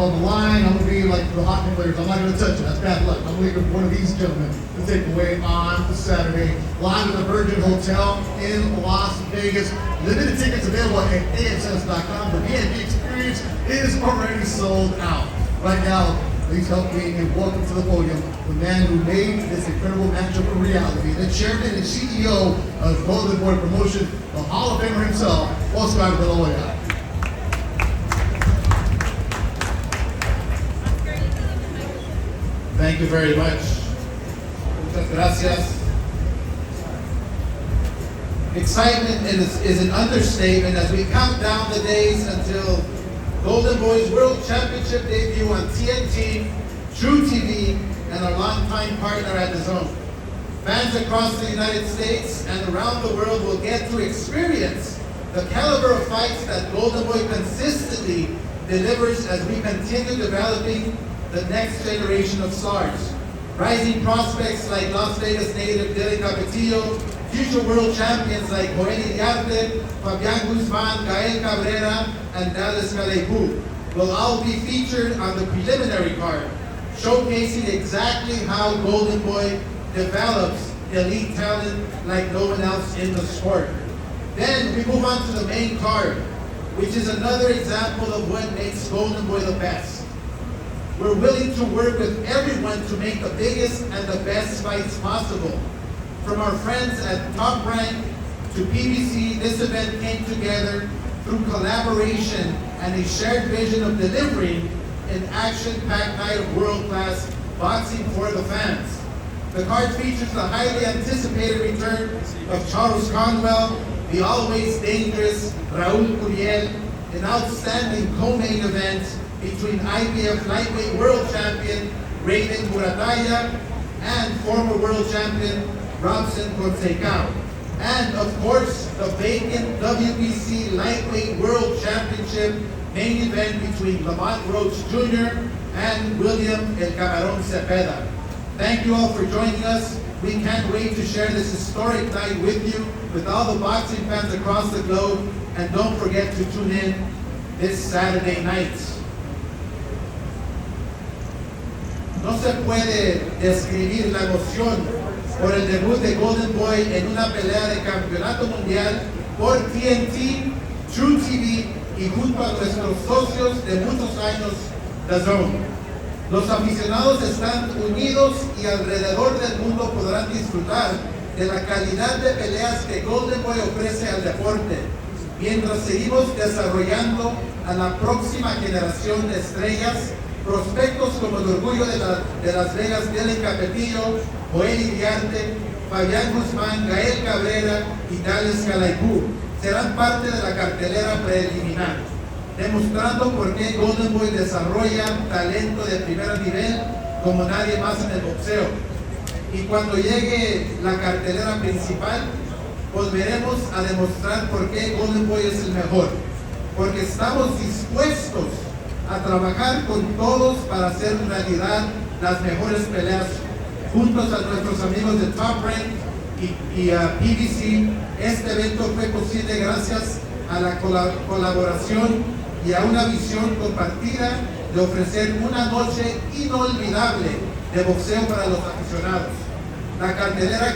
On the line, I'm gonna be like the hockey players. I'm not gonna touch it. That's bad luck. I'm gonna leave one of these gentlemen to take away on the Saturday. Live at the Virgin Hotel in Las Vegas. Limited tickets available at AXS.com. The VIP experience is already sold out. Right now, please help me and welcome to the podium the man who made this incredible matchup a reality, the chairman and CEO of Golden Boy Promotion, the Hall of Famer himself, Oscar De La Hoya. Thank you very much. Muchas gracias. Excitement is an understatement as we count down the days until Golden Boy's World Championship debut on TNT, True TV, and our longtime partner at DAZN. Fans across the United States and around the world will get to experience the caliber of fights that Golden Boy consistently delivers as we continue developing the next generation of stars. Rising prospects like Las Vegas native Dylan Capetillo, future world champions like Joel Iriarte, Fabian Guzman, Gael Cabrera, and Dallas Calaibu will all be featured on the preliminary card, showcasing exactly how Golden Boy develops elite talent like no one else in the sport. Then we move on to the main card, which is another example of what makes Golden Boy the best. We're willing to work with everyone to make the biggest and the best fights possible. From our friends at Top Rank to PBC, this event came together through collaboration and a shared vision of delivering an action-packed night of world-class boxing for the fans. The card features the highly anticipated return of Charles Conwell, the always dangerous Raul Curiel, an outstanding co-main event between IBF lightweight world champion Raymond Murataya and former world champion Robson Conceição. And of course, the vacant WBC lightweight world championship main event between Lamont Roach Jr. and William El Camarón Zepeda. Thank you all for joining us. We can't wait to share this historic night with you, with all the boxing fans across the globe, and don't forget to tune in this Saturday night. No se puede describir la emoción por el debut de Golden Boy en una pelea de campeonato mundial por TNT, True TV y junto a nuestros socios de muchos años, DAZN. Los aficionados están unidos y alrededor del mundo podrán disfrutar de la calidad de peleas que Golden Boy ofrece al deporte, mientras seguimos desarrollando a la próxima generación de estrellas, prospectos como el orgullo de Las Vegas, Dylan Capetillo, Joel Iriarte, Fabián Guzmán, Gael Cabrera y Dallas Calaibu serán parte de la cartelera preliminar, demostrando por qué Golden Boy desarrolla talento de primer nivel como nadie más en el boxeo. Y cuando llegue la cartelera principal, volveremos a demostrar por qué Golden Boy es el mejor, porque estamos dispuestos a trabajar con todos para hacer realidad las mejores peleas juntos a nuestros amigos de Top Rank y a PBC. Este evento fue posible gracias a la colaboración y a una visión compartida de ofrecer una noche inolvidable de boxeo para los aficionados. La cartelera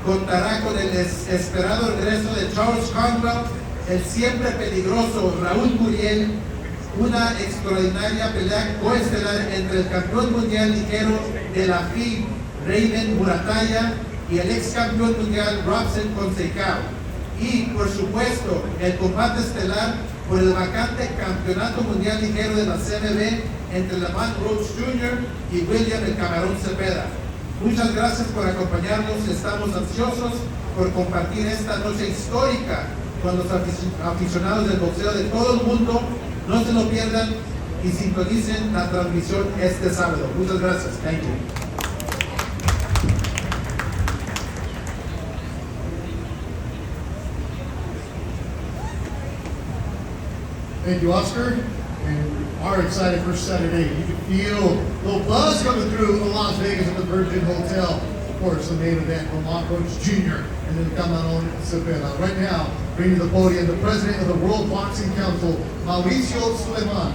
contará con el esperado regreso de Charles Conwell, el siempre peligroso Raúl Curiel, una extraordinaria pelea coestelar entre el campeón mundial ligero de la FIB, Raymond Murataya, y el ex campeón mundial Robson Conceição. Y, por supuesto, el combate estelar por el vacante campeonato mundial ligero de la CMB entre Lamont Roach Jr. y William El Camarón Zepeda. Muchas gracias por acompañarnos. Estamos ansiosos por compartir esta noche histórica con los aficionados del boxeo de todo el mundo. No se lo pierdan y sintonicen la transmisión este sábado. Muchas gracias. Thank you. Thank you, Oscar. And our excited first Saturday. You can feel a little buzz coming through Las Vegas at the Virgin Hotel. Of course, the main event, Lamont Roach Jr. and then Camarón Zepeda. Right now, bringing to the podium the president of the World Boxing Council, Mauricio Suleiman.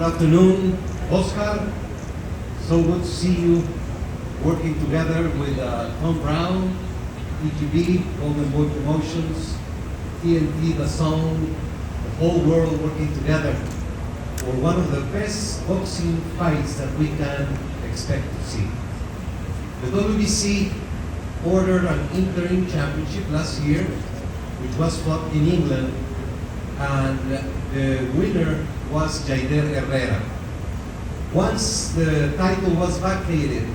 Good afternoon, Oscar. So good to see you working together with Tom Brown, ETV, Golden Boy Promotions, TNT, The Song, the whole world working together for one of the best boxing fights that we can expect to see. The WBC ordered an interim championship last year, which was fought in England, and the winner was Jaider Herrera. Once the title was vacated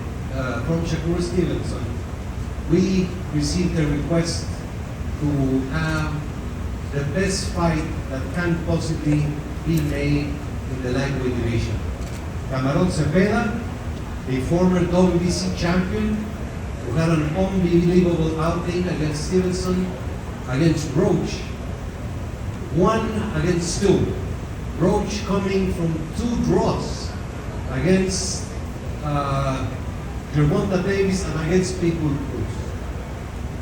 from Shakur Stevenson, we received a request to have the best fight that can possibly be made in the lightweight division. Camarón Zepeda, a former WBC champion, who had an unbelievable outing against Stevenson, against Roach, 1-2. Roach coming from 2 draws against Gervonta Davis and against Pitbull Cruz.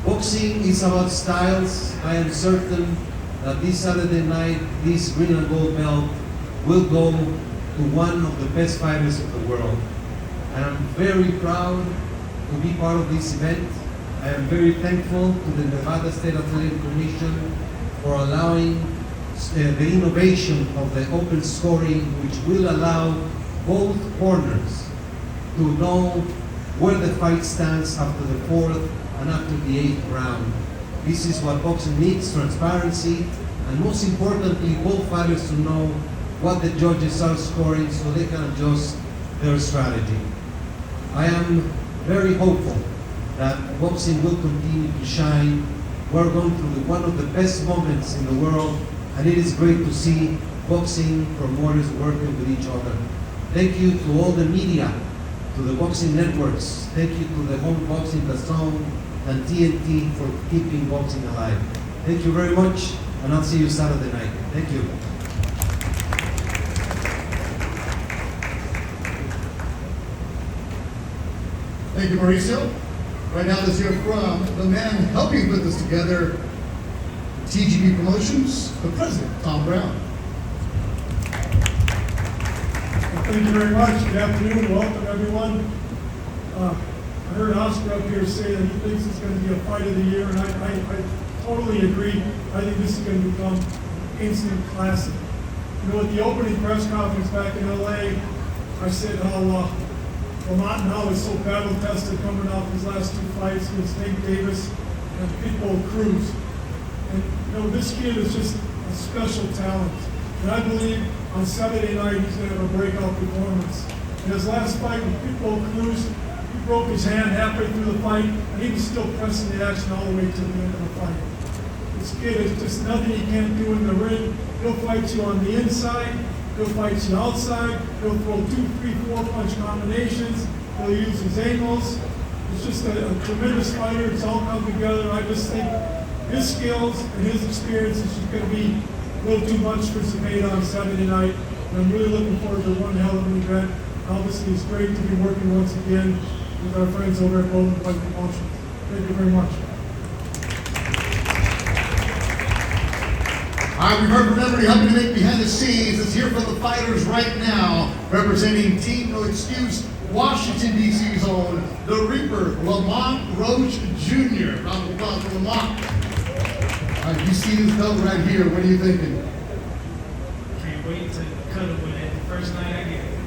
Boxing is about styles. I am certain that this Saturday night, this green and gold belt will go to one of the best fighters of the world. And I'm very proud to be part of this event. I am very thankful to the Nevada State Athletic Commission for allowing the innovation of the open scoring, which will allow both corners to know where the fight stands after the 4th and after the 8th round. This is what boxing needs, transparency, and most importantly, both fighters to know what the judges are scoring so they can adjust their strategy. I am very hopeful that boxing will continue to shine. We're going through one of the best moments in the world, and it is great to see boxing promoters working with each other. Thank you to all the media, to the boxing networks. Thank you to the Home Boxing, The Zone, and TNT for keeping boxing alive. Thank you very much, and I'll see you Saturday night. Thank you. Thank you, Mauricio. Right now, let's hear from the man helping put this together, TGB Promotions, the president, Tom Brown. Thank you very much. Good afternoon. Welcome, everyone. I heard Oscar up here say that he thinks it's going to be a fight of the year, and I totally agree. I think this is going to become instant classic. You know, at the opening press conference back in LA, I said how Lamont now is so battle-tested coming off his last 2 fights against Nate Davis and Pitbull Cruz. And, you know, this kid is just a special talent. And I believe on Saturday night he's going to have a breakout performance. In his last fight with Pitbull Cruz, he broke his hand halfway through the fight, and he was still pressing the action all the way to the end of the fight. This kid is just nothing he can't do in the ring. He'll fight you on the inside. He'll fight you outside. He'll throw 2, 3, 4 punch combinations. He'll use his angles. It's just a tremendous fighter. It's all come together. I just think his skills and his experience is just going to be a little too much for Zepeda on Saturday night. And I'm really looking forward to one hell of an event. Obviously, it's great to be working once again with our friends over at Golden Boy Promotions. Thank you very much. All right, we've heard from everybody helping to make behind the scenes. Let's hear from the fighters right now, representing Team No Excuse, Washington, D.C. zone, the Reaper, Lamont Roach Jr. Round of applause for Lamont. All right, you see this belt right here. What are you thinking? Can't wait to cut it with it the first night I get it.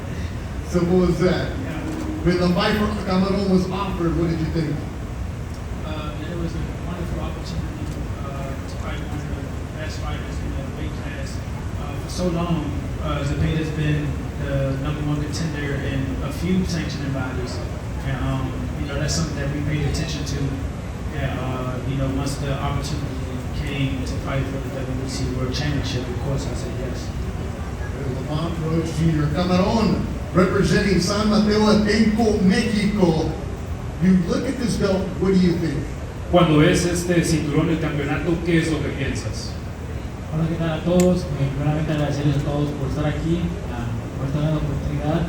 Simple as that. Yeah. When the fight for Camarón was offered, what did you think? It was a wonderful opportunity to fight one of the best fighters in the weight class. For so long, Zepeda's been the #1 contender in a few sanctioning bodies. And, you know, that's something that we paid attention to. And, you know, once the opportunity came to fight for the WBC World Championship, of course I said yes. Lamont Roach Jr. Camarón, representing San Mateo Atenco, Mexico. You look at this belt, what do you think? Cuando ves este cinturón del campeonato, ¿qué es lo que piensas? Hola, ¿qué tal a todos? Primeramente agradecerles a todos por estar aquí, por esta gran oportunidad.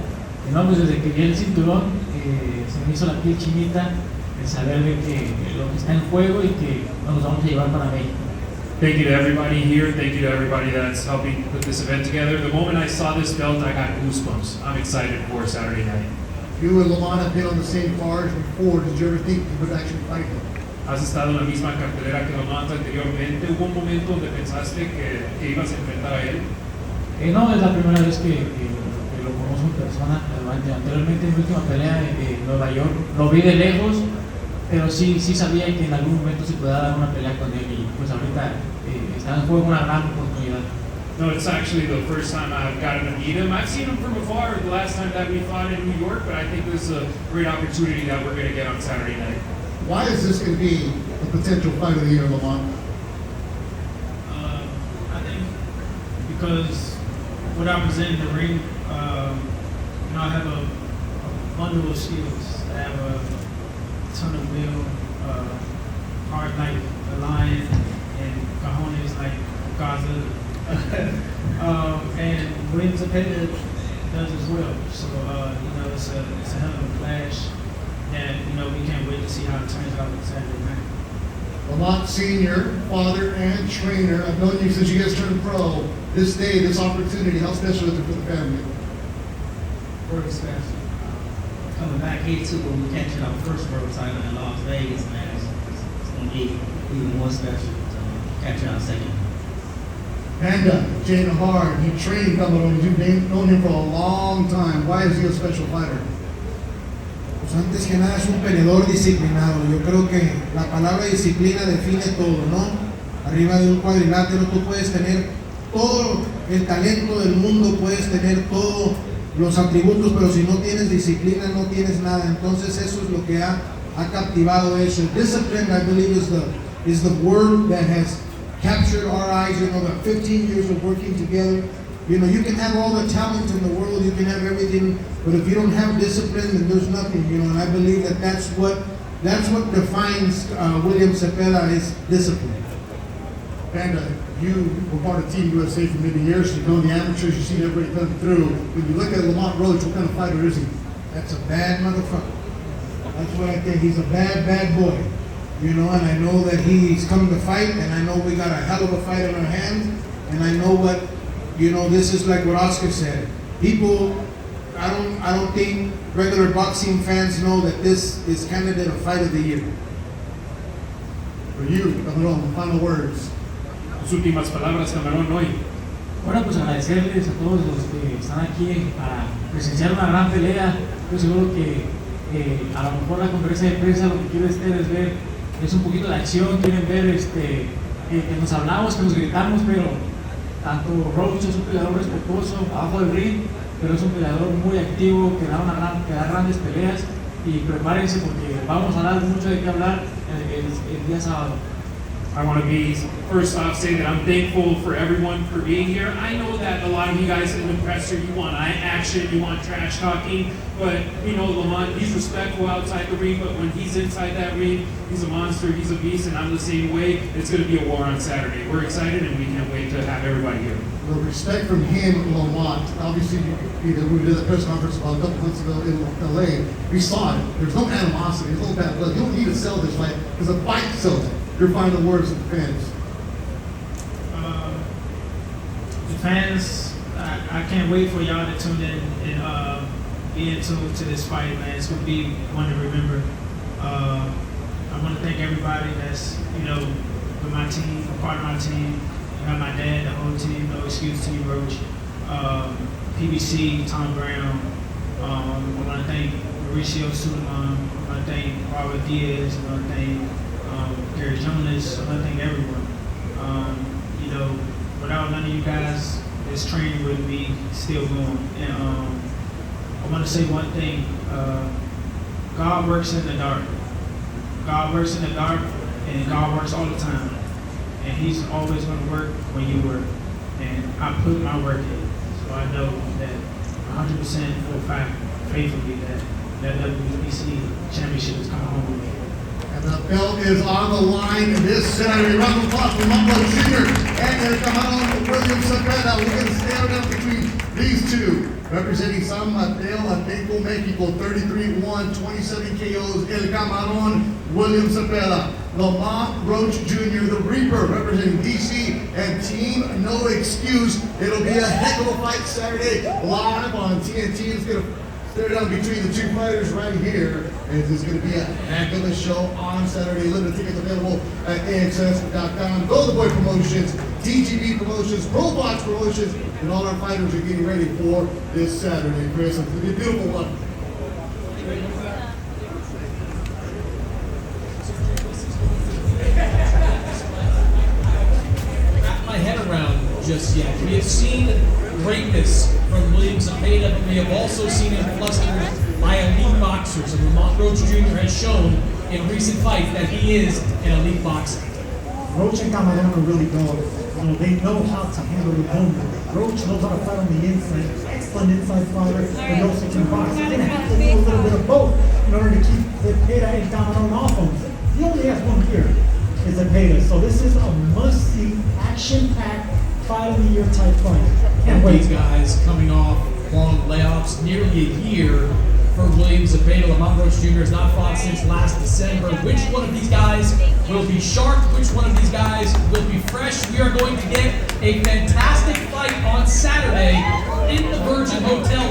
No, pues desde que vi el cinturón se me hizo la piel chinita el saber de que lo que está en juego y que nos vamos a llevar para México. Thank you to everybody here. Thank you to everybody that's helping put this event together. The moment I saw this belt, I got goosebumps. I'm excited for Saturday night. You and Lamont have been on the same cars before. Did you ever think you would actually fight him? Has estado en la misma cartelera que Lamont anteriormente. ¿Hubo un momento donde pensaste que ibas a enfrentar a él? No, es la primera vez que lo conozco en persona. Anteriormente en mi última pelea en Nueva York lo vi de lejos, pero sí sabía que en algún momento se podía dar una pelea con él y pues ahorita está en juego una gran oportunidad. No, it's actually the first time I've gotten to meet him. I've seen him from afar the last time that we fought in New York, but I think this is a great opportunity that we're going to get on Saturday night. Why is this going to be a potential fight of the year, Lamont? I think because what I present in the ring, I have a bundle of skills. I have a ton of will, heart like a lion, and cojones like Gaza. And when Zepeda does as well. So, it's a hell of a clash that, we can't wait to see how it turns out on Saturday night. Lamont Sr., father and trainer. I've known you since you guys turned pro. This day, this opportunity, how special is it for the family? Very special. Coming back here too, when we captured our first world title in Las Vegas, man, it's going to be even more special to capture our second. Panda, Jane Hard, you trained Cameron. You've known him for a long time. Why is he a special fighter? Pues antes que nada es un peleador disciplinado. Yo creo que la palabra disciplina define todo, ¿no? Arriba de un cuadrilátero tú puedes tener todo el talento del mundo, puedes tener todos los atributos, pero si no tienes disciplina no tienes nada. Entonces eso es lo que ha captivado eso. Discipline, I believe, is the word that has captured our eyes. The 15 years of working together. You can have all the talent in the world, you can have everything, but if you don't have discipline, then there's nothing. And I believe that's what defines William Zepeda is discipline. Panda, you were part of Team USA for many years. You've known the amateurs. You've seen everybody come through. When you look at Lamont Roach, what kind of fighter is he? That's a bad motherfucker. That's what I think. He's a bad boy. And I know that he's come to fight, and I know we got a hell of a fight in our hands, and I know what, this is like what Oscar said. People, I don't think regular boxing fans know that this is candidate a fight of the year. For you, Cameron, final words. Tus últimas palabras, Cameron, hoy. Bueno, pues agradecerles a todos los que están aquí para presenciar una gran pelea. Yo seguro que a lo mejor la conferencia de prensa lo que quiere ustedes ver es un poquito de acción, quieren ver que nos hablamos, que nos gritamos, pero tanto Roach es un peleador respetuoso abajo del ring, pero es un peleador muy activo que da grandes peleas y prepárense porque vamos a dar mucho de qué hablar el día sábado. I want to be, first off, say that I'm thankful for everyone for being here. I know that a lot of you guys in the presser, you want action, you want trash talking, but Lamont, he's respectful outside the ring, but when he's inside that ring, he's a monster, he's a beast, and I'm the same way. It's going to be a war on Saturday. We're excited, and we can't wait to have everybody here. The respect from him, Lamont. Obviously, we did a press conference about a couple months ago in LA. We saw it. There's no animosity. There's no bad blood. You don't need to sell this fight because the fight sells it. Your final words to the fans. The fans, I can't wait for y'all to tune in and be in tune to this fight, man. It's going to be one to remember. I want to thank everybody that's, with my team, a part of my team. I got my dad, the whole team, No Excuse Team Roach, PBC, Tom Brown. I want to thank Mauricio Suleiman. I want to thank Robert Diaz. I want to thank Gary Jonas. I want to thank everyone. Without none of you guys, this training wouldn't be still going. And I want to say one thing. God works in the dark. God works in the dark, and God works all the time. And He's always going to work when you work. And I put my work in. So I know that 100% full fact, faithfully, that WBC championship is coming home with me. And the belt is on the line this Saturday. Round of applause for Lamont Jr. and El Camarón William Zepeda. We're going to stand up between these two. Representing San Mateo, Atenco, Mexico, 33-1, 27 KOs, El Camarón William Zepeda. Lamont Roach Jr., the Reaper, representing DC, and Team No Excuse. It'll be a heck of a fight Saturday live on TNT. It's going to stare down between the two fighters right here. And it's going to be a heck of a show on Saturday. Limited tickets available at AXS.com. Golden Boy Promotions, DGB Promotions, Robots Promotions, and all our fighters are getting ready for this Saturday. Chris, it's going to be a beautiful one. Wrap my head around just yet. We have seen greatness from William Zepeda, but we have also seen him flustered by elite boxers. And Lamont Roach Jr. has shown in recent fights that he is an elite boxer. Roach and Camarón are really dogs. You know, they know how to handle the moment. Roach knows how to fight on the inside. Excellent inside fighter, but he also can box. He's going to have to do a little bit of both in order to keep Zepeda and Camarón off him. He only has one here, is Zepeda. So this is a must-see, action-packed, fight of the year type fight. And these guys coming off long layoffs, nearly a year for William Zepeda. Lamont Roach Jr. has not fought since last December. Which one of these guys will be sharp? Which one of these guys will be fresh? We are going to get a fantastic fight on Saturday in the Virgin Hotel